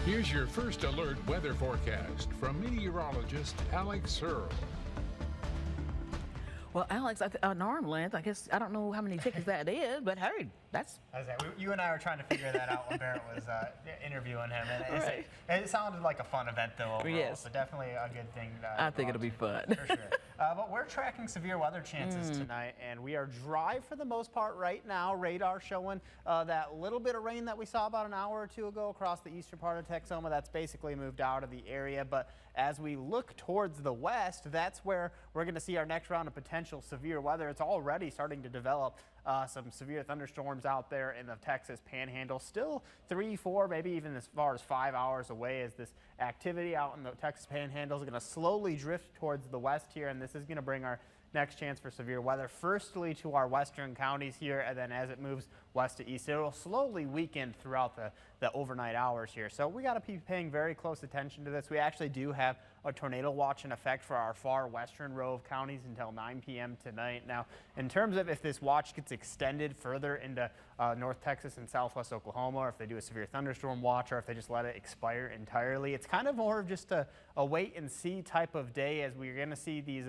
Here's your first alert weather forecast from meteorologist Alex Searle. Well, Alex, an arm length, I guess, I don't know how many tickets that is, but hey, that's... You and I were trying to figure that out when Barrett was interviewing him, and Right. it sounded like a fun event, though, overall, Yes. so definitely a good thing. I think it'll be fun. For sure. But we're tracking severe weather chances tonight, and we are dry for the most part right now. Radar showing that little bit of rain that we saw about an hour or two ago across the eastern part of Texoma. That's basically moved out of the area, but as we look towards the west, that's where we're going to see our next round of potential severe weather. It's already starting to develop some severe thunderstorms out there in the Texas Panhandle. Still 3, 4, maybe even as far as 5 hours away, as this activity out in the Texas Panhandle is going to slowly drift towards the west here, and this is going to bring our next chance for severe weather firstly to our western counties here, and then as it moves west to east, it'll slowly weaken throughout the overnight hours here. So we got to be paying very close attention to this. We actually do have a tornado watch in effect for our far western row of counties until 9 p.m. tonight. Now, in terms of if this watch gets extended further into North Texas and southwest Oklahoma, or if they do a severe thunderstorm watch, or if they just let it expire entirely, it's kind of more of just a wait and see type of day, as we're going to see these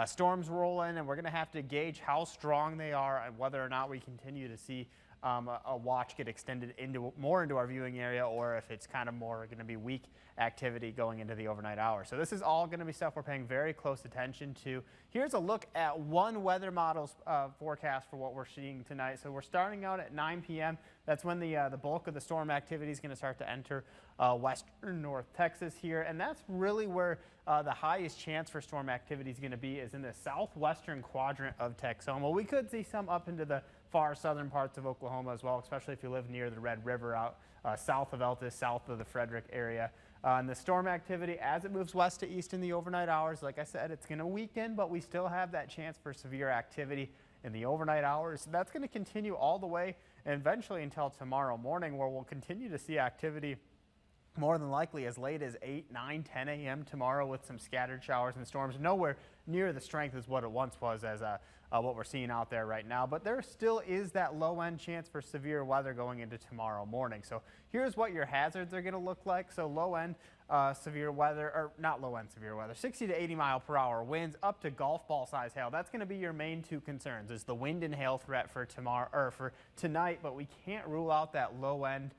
storms roll in, and we're going to have to gauge how strong they are and whether or not we continue to see a watch get extended more into our viewing area, or if it's kind of more going to be weak activity going into the overnight hours. So this is all going to be stuff we're paying very close attention to. Here's a look at one weather model's forecast for what we're seeing tonight. So we're starting out at 9 p.m. That's when the bulk of the storm activity is going to start to enter western North Texas here, and that's really where the highest chance for storm activity is going to be, is in the southwestern quadrant of Texoma. We could see some up into the far southern parts of Oklahoma as well, especially if you live near the Red River out south of Eltis, south of the Frederick area. And the storm activity, as it moves west to east in the overnight hours, like I said, it's going to weaken, but we still have that chance for severe activity in the overnight hours. That's going to continue all the way and eventually until tomorrow morning, where we'll continue to see activity more than likely as late as 8, 9, 10 a.m. tomorrow, with some scattered showers and storms. Nowhere near the strength as what it once was, as what we're seeing out there right now. But there still is that low-end chance for severe weather going into tomorrow morning. So here's what your hazards are going to look like. So low-end severe weather, or not low-end severe weather, 60 to 80 mile per hour winds up to golf ball size hail. That's going to be your main two concerns, is the wind and hail threat for tomorrow, or for tonight. But we can't rule out that low-end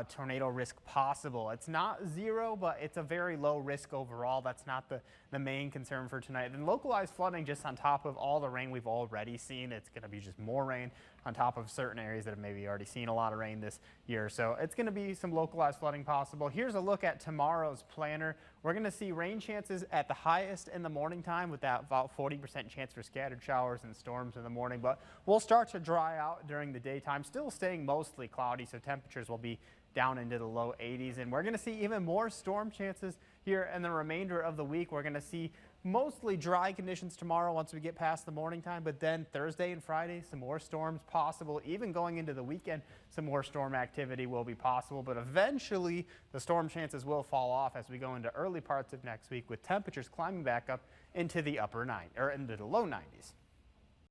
tornado risk possible. It's not zero, but it's a very low risk overall. That's not the main concern for tonight. And localized flooding, just on top of all the rain we've already seen. It's going to be just more rain on top of certain areas that have maybe already seen a lot of rain this year. So it's going to be some localized flooding possible. Here's a look at tomorrow's planner. We're going to see rain chances at the highest in the morning time, with that about 40% chance for scattered showers and storms in the morning. But we'll start to dry out during the daytime, still staying mostly cloudy, so temperatures will be down into the low 80s. And we're going to see even more storm chances here in the remainder of the week. We're going to see mostly dry conditions tomorrow once we get past the morning time, but then Thursday and Friday, some more storms possible. Even going into the weekend, some more storm activity will be possible, but eventually the storm chances will fall off as we go into early parts of next week, with temperatures climbing back up into the into the low 90s.